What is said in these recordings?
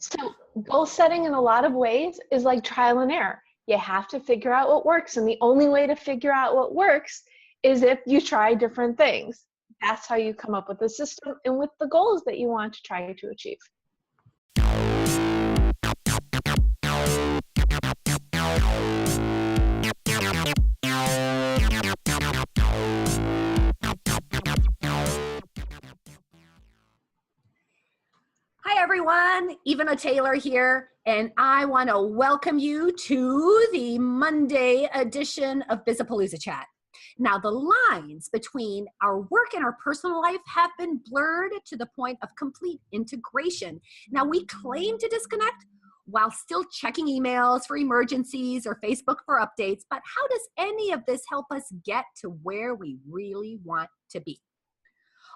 So goal setting in a lot of ways is like trial and error. You have to figure out what works. And the only way to figure out what works is if you try different things. That's how you come up with the system and with the goals that you want to try to achieve. Hi everyone, Eva Taylor here, and I want to welcome you to the Monday edition of Bizapalooza Chat. Now, the lines between our work and our personal life have been blurred to the point of complete integration. Now, we claim to disconnect while still checking emails for emergencies or Facebook for updates, but how does any of this help us get to where we really want to be?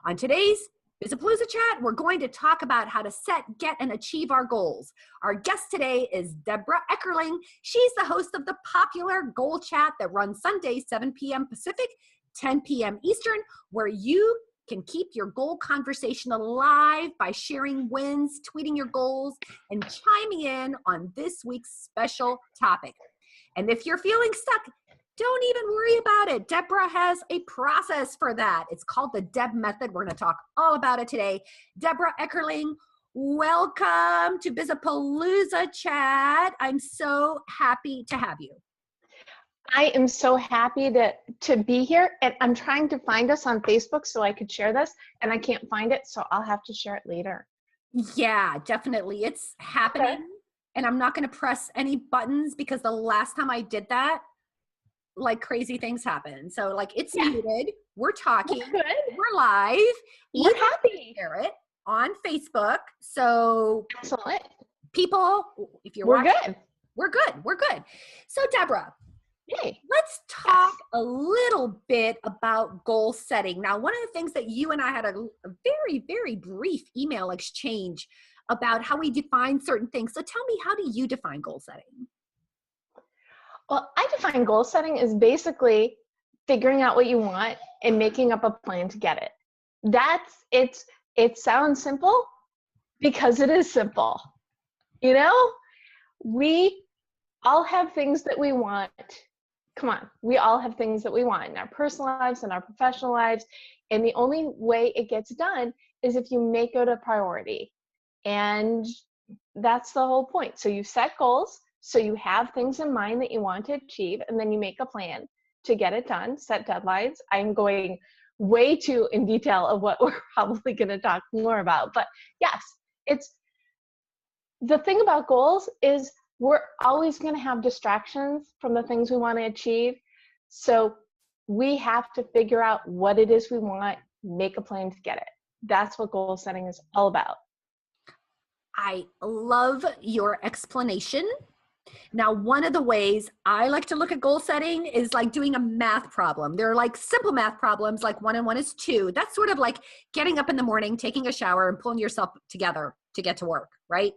On today's Bizapalooza Chat, we're going to talk about how to set, get, and achieve our goals. Our guest today is Debra Eckerling. She's the host of the popular Goal Chat that runs Sundays, 7 p.m. Pacific, 10 p.m. Eastern, where you can keep your goal conversation alive by sharing wins, tweeting your goals, and chiming in on this week's special topic. And if you're feeling stuck, don't even worry about it. Debra has a process for that. It's called the Deb Method. We're going to talk all about it today. Debra Eckerling, welcome to Bizapalooza Chat. I'm so happy to have you. I am so happy to be here, and I'm trying to find us on Facebook so I could share this, and I can't find it, so I'll have to share it later. Yeah, definitely. It's happening, okay. And I'm not going to press any buttons because the last time I did that, like crazy things happen. So like it's muted. We're talking. We're good. We're live. We're happy. Share it on Facebook. So excellent. People, if you're watching, good. We're good. We're good. So Debra, yay. Let's talk a little bit about goal setting. Now, one of the things that you and I had a very, very brief email exchange about how we define certain things. So tell me, how do you define goal setting? Well, I define goal setting as basically figuring out what you want and making up a plan to get it. It sounds simple because it is simple. You know, we all have things that we want. Come on, we all have things that we want in our personal lives and our professional lives. And the only way it gets done is if you make it a priority. And that's the whole point. So you set goals. So you have things in mind that you want to achieve, and then you make a plan to get it done, set deadlines. I'm going way too in detail of what we're probably going to talk more about. But yes, it's the thing about goals is we're always going to have distractions from the things we want to achieve. So we have to figure out what it is we want, make a plan to get it. That's what goal setting is all about. I love your explanation. Now, one of the ways I like to look at goal setting is like doing a math problem. There are like simple math problems, like 1 and 1 is 2. That's sort of like getting up in the morning, taking a shower, and pulling yourself together to get to work, right?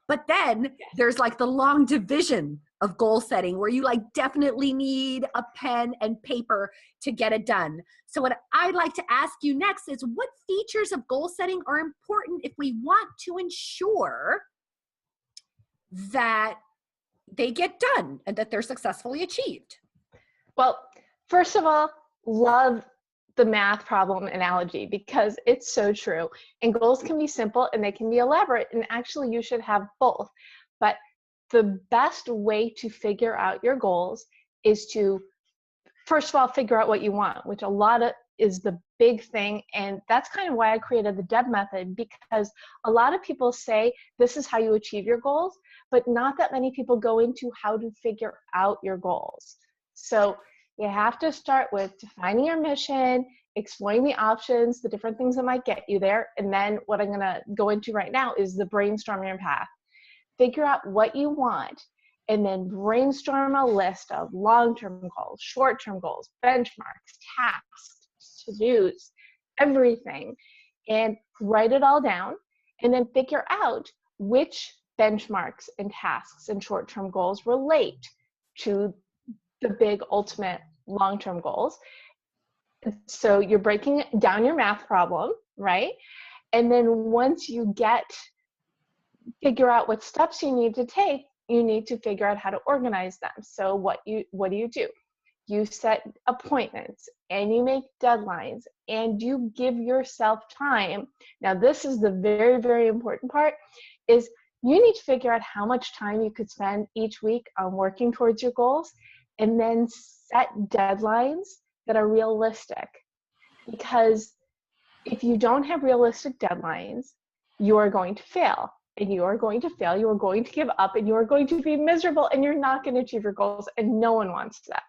But then there's like the long division of goal setting where you like definitely need a pen and paper to get it done. So what I'd like to ask you next is, what features of goal setting are important if we want to ensure that they get done and that they're successfully achieved? Well, first of all, love the math problem analogy because it's so true. And goals can be simple and they can be elaborate, and actually you should have both. But the best way to figure out your goals is to, first of all, figure out what you want, which a lot of is the big thing. And that's kind of why I created the Deb Method, because a lot of people say this is how you achieve your goals, but not that many people go into how to figure out your goals. So you have to start with defining your mission, exploring the options, the different things that might get you there. And then what I'm going to go into right now is the brainstorming path. Figure out what you want, and then brainstorm a list of long-term goals, short-term goals, benchmarks, tasks, to-dos, everything, and write it all down, and then figure out which benchmarks and tasks and short-term goals relate to the big ultimate long-term goals. So you're breaking down your math problem, right? And then once you get figure out what steps you need to take, you need to figure out how to organize them. So what do? You set appointments and you make deadlines and you give yourself time. Now, this is the very, very important part, is you need to figure out how much time you could spend each week on working towards your goals, and then set deadlines that are realistic. Because if you don't have realistic deadlines, you are going to fail. And you are going to fail, you are going to give up, and you are going to be miserable, and you're not going to achieve your goals, and no one wants that.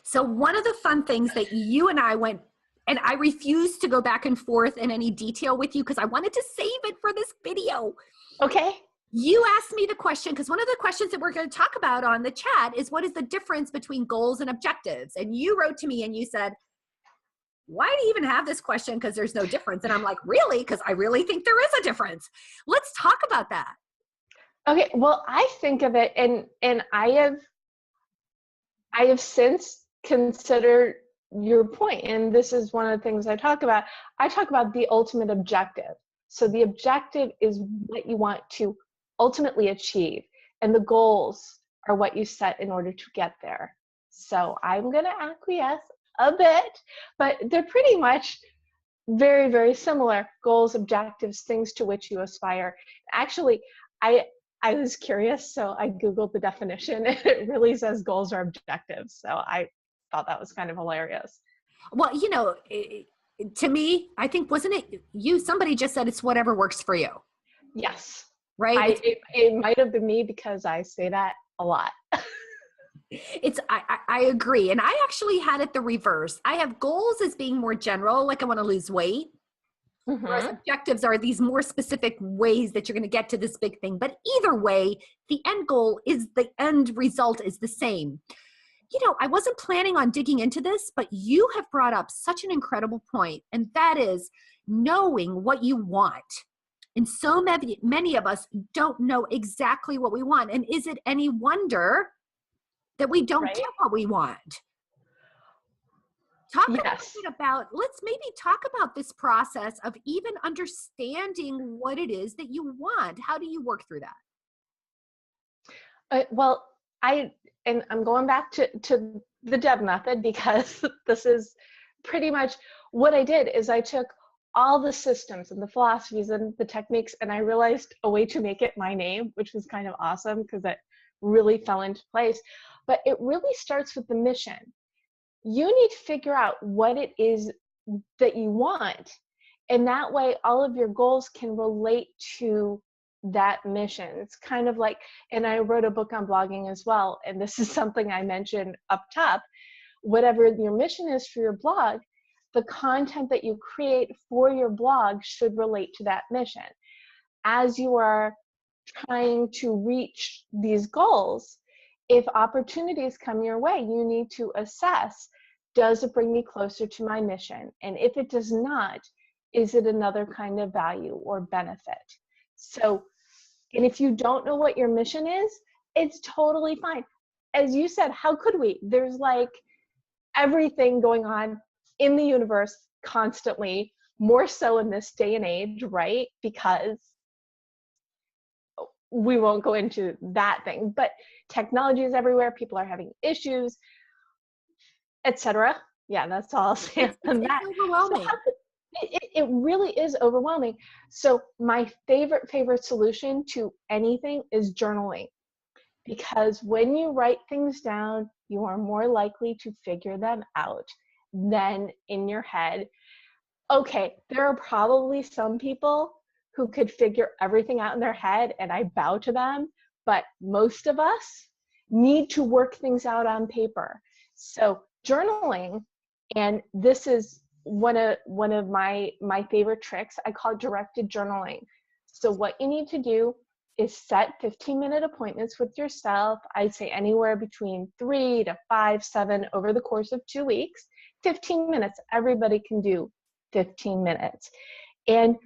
So one of the fun things that you and I went, and I refused to go back and forth in any detail with you because I wanted to save it for this video. Okay. You asked me the question, because one of the questions that we're going to talk about on the chat is, what is the difference between goals and objectives? And you wrote to me and you said, why do you even have this question? Because there's no difference. And I'm like, really? Because I really think there is a difference. Let's talk about that. Okay. Well, I think of it, and I have since considered your point, and this is one of the things I talk about. I talk about the ultimate objective. So the objective is what you want to ultimately achieve, and the goals are what you set in order to get there. So I'm going to acquiesce a bit, but they're pretty much very, very similar. Goals, objectives, things to which you aspire. Actually, I was curious, so I Googled the definition, and it really says goals are objectives. So I thought that was kind of hilarious. Well, you know, to me, I think, wasn't it you? Somebody just said it's whatever works for you. Yes. Right? It might have been me, because I say that a lot. I agree. And I actually had it the reverse. I have goals as being more general, like I want to lose weight. Mm-hmm. Whereas objectives are these more specific ways that you're going to get to this big thing. But either way, the end goal is, the end result is the same. You know, I wasn't planning on digging into this, but you have brought up such an incredible point, and that is knowing what you want. And so many of us don't know exactly what we want. And is it any wonder that we don't get what we want? Talk a little bit about, let's maybe talk about this process of even understanding what it is that you want. How do you work through that? Well, I'm going back to the Deb Method, because this is pretty much what I did. Is I took all the systems and the philosophies and the techniques, and I realized a way to make it my name, which was kind of awesome, because it really fell into place. But it really starts with the mission. You need to figure out what it is that you want, and that way all of your goals can relate to that mission. It's kind of like, and I wrote a book on blogging as well, and this is something I mentioned up top. Whatever your mission is for your blog, the content that you create for your blog should relate to that mission. As you are trying to reach these goals, if opportunities come your way, you need to assess, does it bring me closer to my mission? And if it does not, is it another kind of value or benefit? So, and if you don't know what your mission is, it's totally fine. As you said, how could we? There's like everything going on in the universe constantly, more so in this day and age, right? Because we won't go into that thing, but technology is everywhere. People are having issues, etc. Yeah, that's all I'll say on that. It's overwhelming. So it really is overwhelming. So my favorite solution to anything is journaling, because when you write things down, you are more likely to figure them out than in your head. Okay, there are probably some people who could figure everything out in their head, and I bow to them, but most of us need to work things out on paper. So journaling, and this is one of my favorite tricks, I call it directed journaling. So what you need to do is set 15-minute appointments with yourself. I'd say anywhere between 3 to 5, 7 over the course of 2 weeks. 15 minutes, everybody can do 15 minutes. And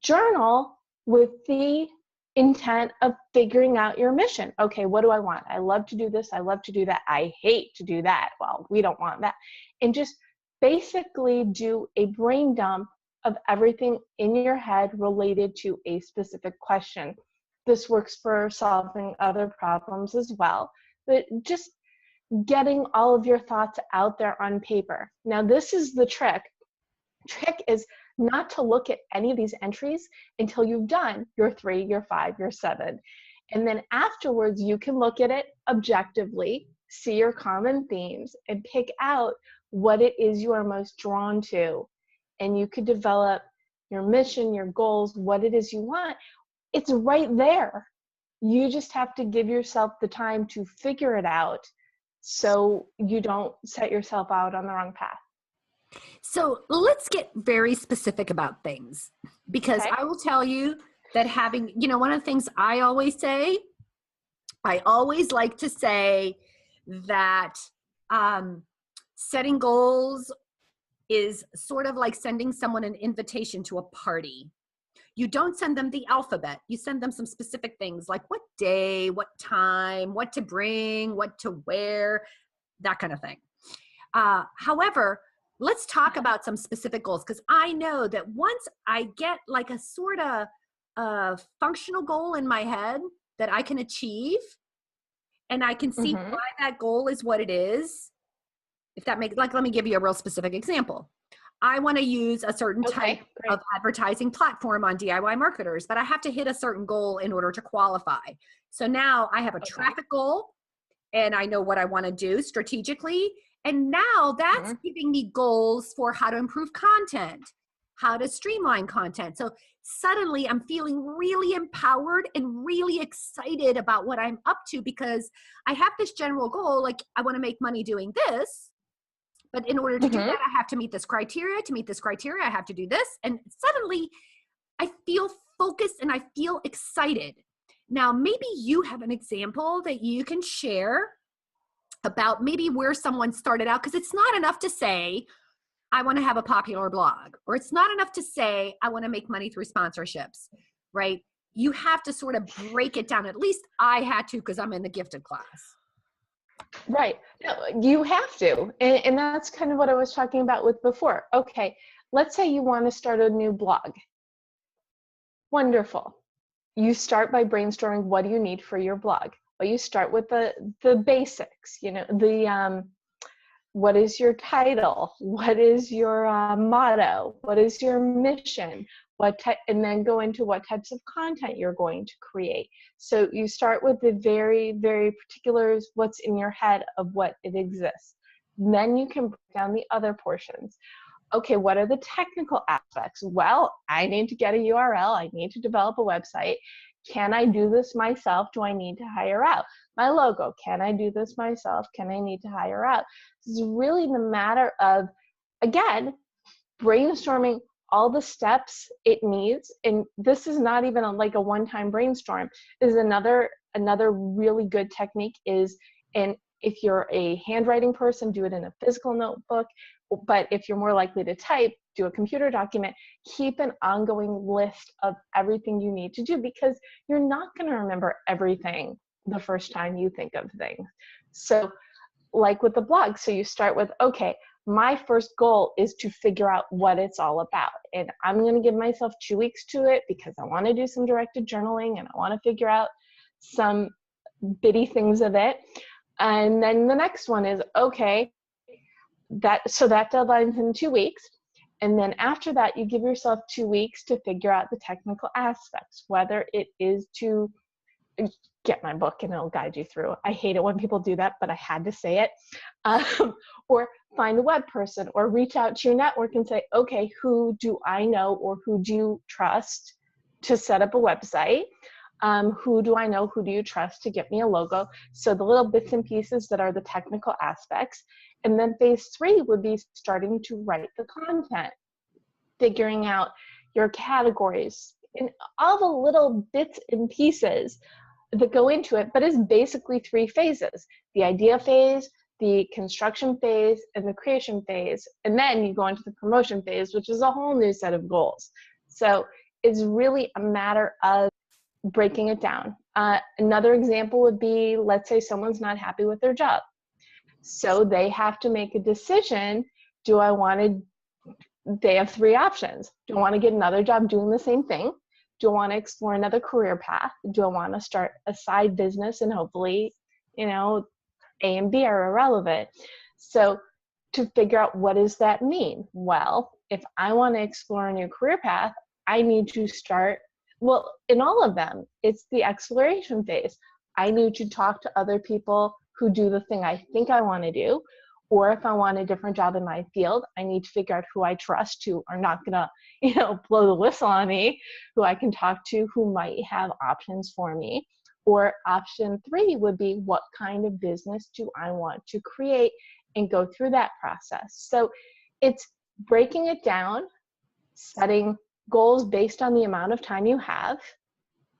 journal with the intent of figuring out your mission. Okay, what do I want? I love to do this. I love to do that. I hate to do that. Well, we don't want that. And just basically do a brain dump of everything in your head related to a specific question. this works for solving other problems as well. But just getting all of your thoughts out there on paper. Now, this is the trick. Trick is not to look at any of these entries until you've done your 3, your 5, your 7. And then afterwards, you can look at it objectively, see your common themes, and pick out what it is you are most drawn to. And you could develop your mission, your goals, what it is you want. It's right there. You just have to give yourself the time to figure it out so you don't set yourself out on the wrong path. So let's get very specific about things, because Okay. I will tell you that having, one of the things I always say, I always like to say that setting goals is sort of like sending someone an invitation to a party. You don't send them the alphabet. You send them some specific things like what day, what time, what to bring, what to wear, that kind of thing. However, let's talk about some specific goals, because I know that once I get like a sort of functional goal in my head that I can achieve, and I can see why that goal is what it is. If that makes, like, let me give you a real specific example. I want to use a certain type of advertising platform on DIY marketers, but I have to hit a certain goal in order to qualify. So now I have a traffic goal, and I know what I want to do strategically. And now that's giving me goals for how to improve content, how to streamline content. So suddenly I'm feeling really empowered and really excited about what I'm up to, because I have this general goal, like I want to make money doing this. But in order to do that, I have to meet this criteria. To meet this criteria, I have to do this. And suddenly I feel focused and I feel excited. Now, maybe you have an example that you can share about maybe where someone started out, because it's not enough to say, I want to have a popular blog, or it's not enough to say, I want to make money through sponsorships, right? You have to sort of break it down. At least I had to, because I'm in the gifted class. Right. No, you have to. And that's kind of what I was talking about with before. Okay, let's say you want to start a new blog. Wonderful. You start by brainstorming, what do you need for your blog? Well, you start with the basics, what is your title? What is your motto? What is your mission? And then go into what types of content you're going to create. So you start with the very, very particulars, what's in your head of what it exists. Then you can break down the other portions. Okay, what are the technical aspects? Well, I need to get a URL. I need to develop a website. Can I do this myself? Do I need to hire out? My logo, can I do this myself? Can I need to hire out? This is really the matter of, again, brainstorming all the steps it needs. And this is not even like a one-time brainstorm. This is another really good technique is, and if you're a handwriting person, do it in a physical notebook. But if you're more likely to type, do a computer document. Keep an ongoing list of everything you need to do, because you're not going to remember everything the first time you think of things. So like with the blog, so you start with, okay, my first goal is to figure out what it's all about. And I'm going to give myself 2 weeks to it, because I want to do some directed journaling and I want to figure out some bitty things of it. And then the next one is, okay, so that deadline's in 2 weeks. And then after that, you give yourself 2 weeks to figure out the technical aspects, whether it is to get my book and it'll guide you through. I hate it when people do that, but I had to say it. Or find a web person, or reach out to your network and say, okay, who do I know or who do you trust to set up a website? Who do I know? Who do you trust to get me a logo? So the little bits and pieces that are the technical aspects. And then phase 3 would be starting to write the content, figuring out your categories and all the little bits and pieces that go into it, but it's basically 3 phases: the idea phase, the construction phase, and the creation phase. And then you go into the promotion phase, which is a whole new set of goals. So it's really a matter of breaking it down. Another example would be, let's say someone's not happy with their job. So they have to make a decision. They have 3 options. Do I want to get another job doing the same thing? Do I want to explore another career path? Do I want to start a side business? And hopefully, you know, A and B are irrelevant. So to figure out, what does that mean? Well, if I want to explore a new career path, I need to start, well, in all of them, it's the exploration phase. I need to talk to other people who do the thing I think I want to do. Or if I want a different job in my field, I need to figure out who I trust, who are not going to, you know, blow the whistle on me, who I can talk to, who might have options for me. Or option 3 would be, what kind of business do I want to create, and go through that process. So it's breaking it down, setting goals based on the amount of time you have,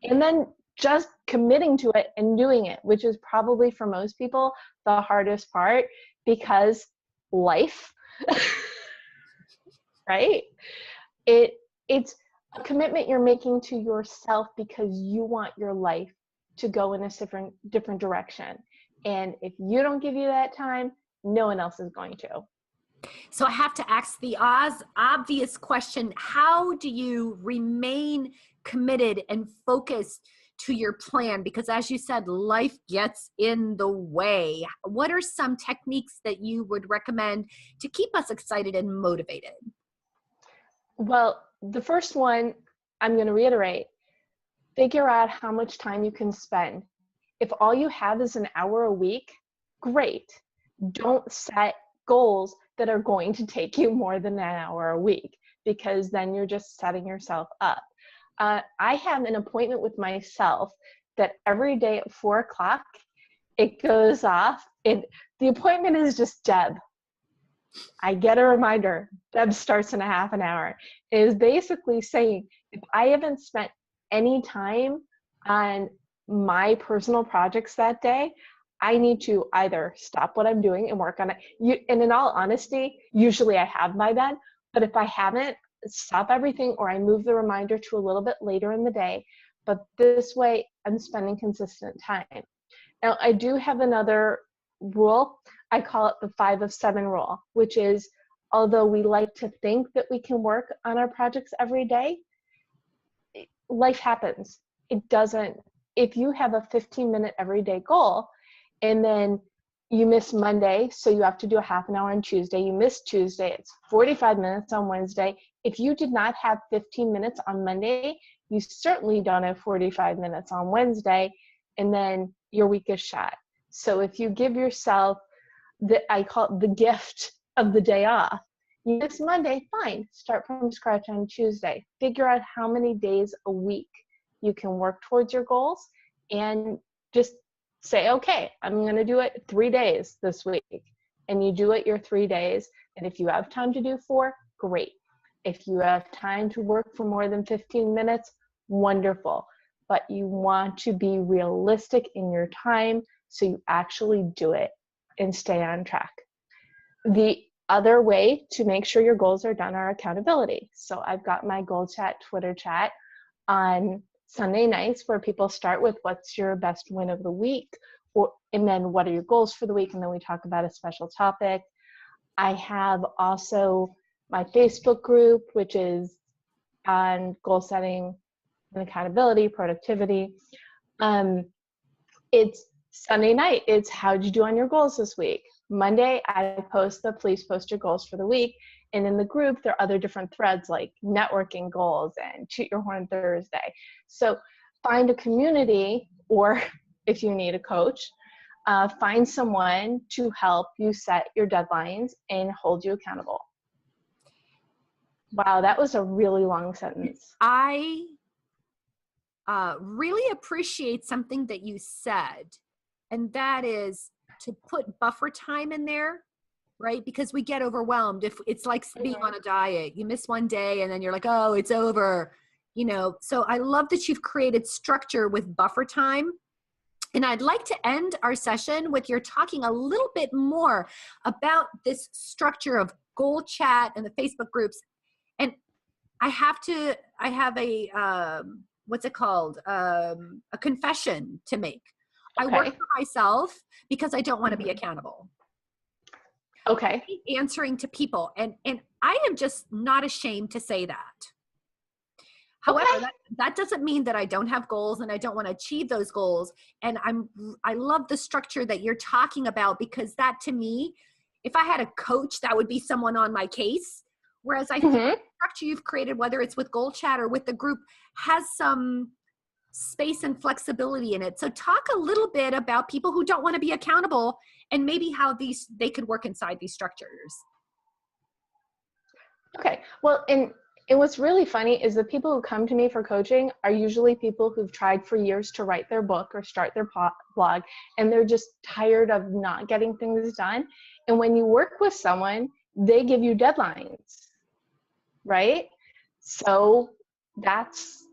and then just committing to it and doing it, which is probably for most people the hardest part, because life, right? It's a commitment you're making to yourself because you want your life to go in a different direction. And if you don't give you that time, no one else is going to. So I have to ask the obvious question: how do you remain committed and focused to your plan? Because as you said, life gets in the way. What are some techniques that you would recommend to keep us excited and motivated? Well, the first one, I'm going to reiterate: figure out how much time you can spend. If all you have is an hour a week, great. Don't set goals that are going to take you more than an hour a week, because then you're just setting yourself up. I have an appointment with myself that every day at 4 o'clock, it goes off. The appointment is just Deb. I get a reminder, Deb starts in a half an hour. It is basically saying, if I haven't spent any time on my personal projects that day, I need to either stop what I'm doing and work on it. And in all honesty, usually I have by then, but if I haven't, stop everything, or I move the reminder to a little bit later in the day. But this way, I'm spending consistent time. Now, I do have another rule. I call it the 5 of 7 rule, which is, although we like to think that we can work on our projects every day, life happens. It doesn't. If you have a 15-minute everyday goal, and then you miss Monday, so you have to do a half an hour on Tuesday, you miss Tuesday, it's 45 minutes on Wednesday. If you did not have 15 minutes on Monday, you certainly don't have 45 minutes on Wednesday, and then your week is shot. So if you give yourself I call it the gift of the day off. You miss Monday, fine, start from scratch on Tuesday. Figure out how many days a week you can work towards your goals, and just say, okay, I'm going to do it 3 days this week. And you do it your 3 days. And if you have time to do 4, great. If you have time to work for more than 15 minutes, wonderful. But you want to be realistic in your time so you actually do it and stay on track. The other way to make sure your goals are done are accountability. So I've got my goal chat, Twitter chat on Sunday nights, where people start with, what's your best win of the week? And then what are your goals for the week? And then we talk about a special topic. I have also my Facebook group, which is on goal setting and accountability, productivity. It's Sunday night. It's, how'd you do on your goals this week? Monday, I post please post your goals for the week. And in the group, there are other different threads like networking goals and Toot Your Horn Thursday. So find a community, or if you need a coach, find someone to help you set your deadlines and hold you accountable. Wow, that was a really long sentence. I really appreciate something that you said, and that is to put buffer time in there, right? Because we get overwhelmed. If it's like being on a diet, you miss one day and then you're like, oh, it's over, you know? So I love that you've created structure with buffer time. And I'd like to end our session with you talking a little bit more about this structure of goal chat and the Facebook groups. And I have a, what's it called? A confession to make. Okay. I work for myself because I don't want to be accountable. Okay. I hate answering to people. And I am just not ashamed to say that. However, Okay. that doesn't mean that I don't have goals and I don't want to achieve those goals. And I love the structure that you're talking about, because that, to me, if I had a coach, that would be someone on my case. Whereas I think the structure you've created, whether it's with Goal Chat or with the group, has some space and flexibility in it. So talk a little bit about people who don't want to be accountable and maybe how they could work inside these structures. Okay. Well, and what's really funny is the people who come to me for coaching are usually people who've tried for years to write their book or start their blog, and they're just tired of not getting things done. And when you work with someone, they give you deadlines, right? So that's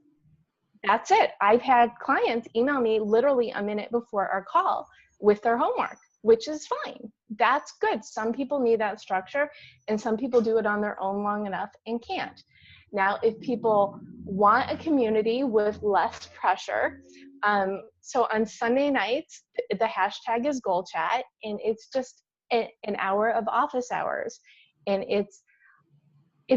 it. I've had clients email me literally a minute before our call with their homework, which is fine. That's good. Some people need that structure, and some people do it on their own long enough and can't. Now, if people want a community with less pressure, so on Sunday nights, the hashtag is Goal Chat, and it's just an hour of office hours. And it's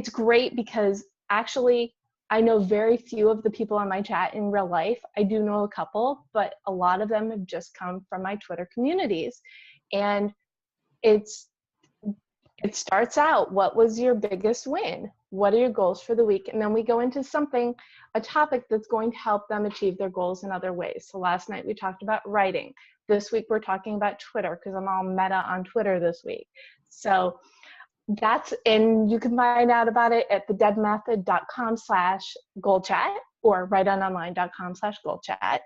great because actually I know very few of the people on my chat in real life. I do know a couple, but a lot of them have just come from my Twitter communities. And it starts out, what was your biggest win? What are your goals for the week? And then we go into a topic that's going to help them achieve their goals in other ways. So last night we talked about writing. This week we're talking about Twitter, because I'm all meta on Twitter this week. So and you can find out about it at thedebmethod.com/goalchat or writeononline.com/goalchat.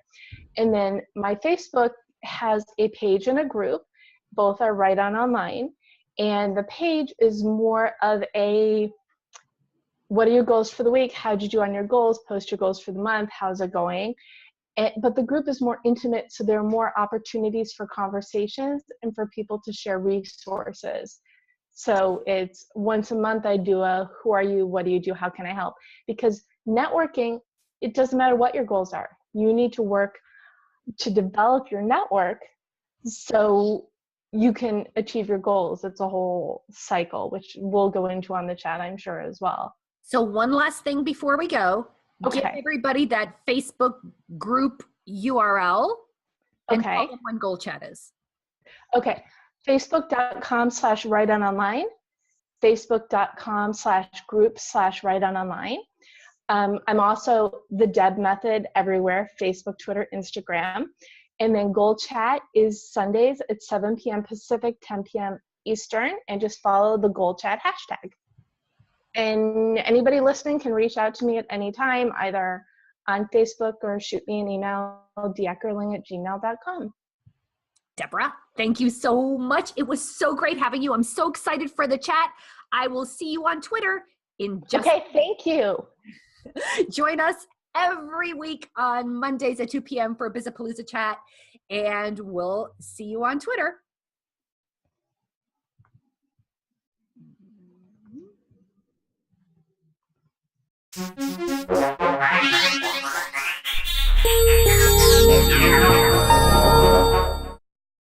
And then my Facebook has a page and a group. Both are Write On Online. And the page is more of a, what are your goals for the week? How did you do on your goals? Post your goals for the month. How's it going? But the group is more intimate, so there are more opportunities for conversations and for people to share resources. So it's once a month I do a, who are you? What do you do? How can I help? Because networking, it doesn't matter what your goals are. You need to work to develop your network so you can achieve your goals. It's a whole cycle, which we'll go into on the chat, I'm sure, as well. So one last thing before we go. Okay. Give everybody that Facebook group URL and tell them when Goal Chat is. Okay. Facebook.com/writeononline, Facebook.com/group/writeononline. I'm also the Deb Method everywhere, Facebook, Twitter, Instagram. And then Goal Chat is Sundays at 7 p.m. Pacific, 10 p.m. Eastern, and just follow the Goal Chat hashtag. And anybody listening can reach out to me at any time, either on Facebook or shoot me an email, debeckerling@gmail.com. Debra, thank you so much. It was so great having you. I'm so excited for the chat. I will see you on Twitter in just Okay, thank you. Join us every week on Mondays at 2 p.m. for Bizapalooza Chat, and we'll see you on Twitter.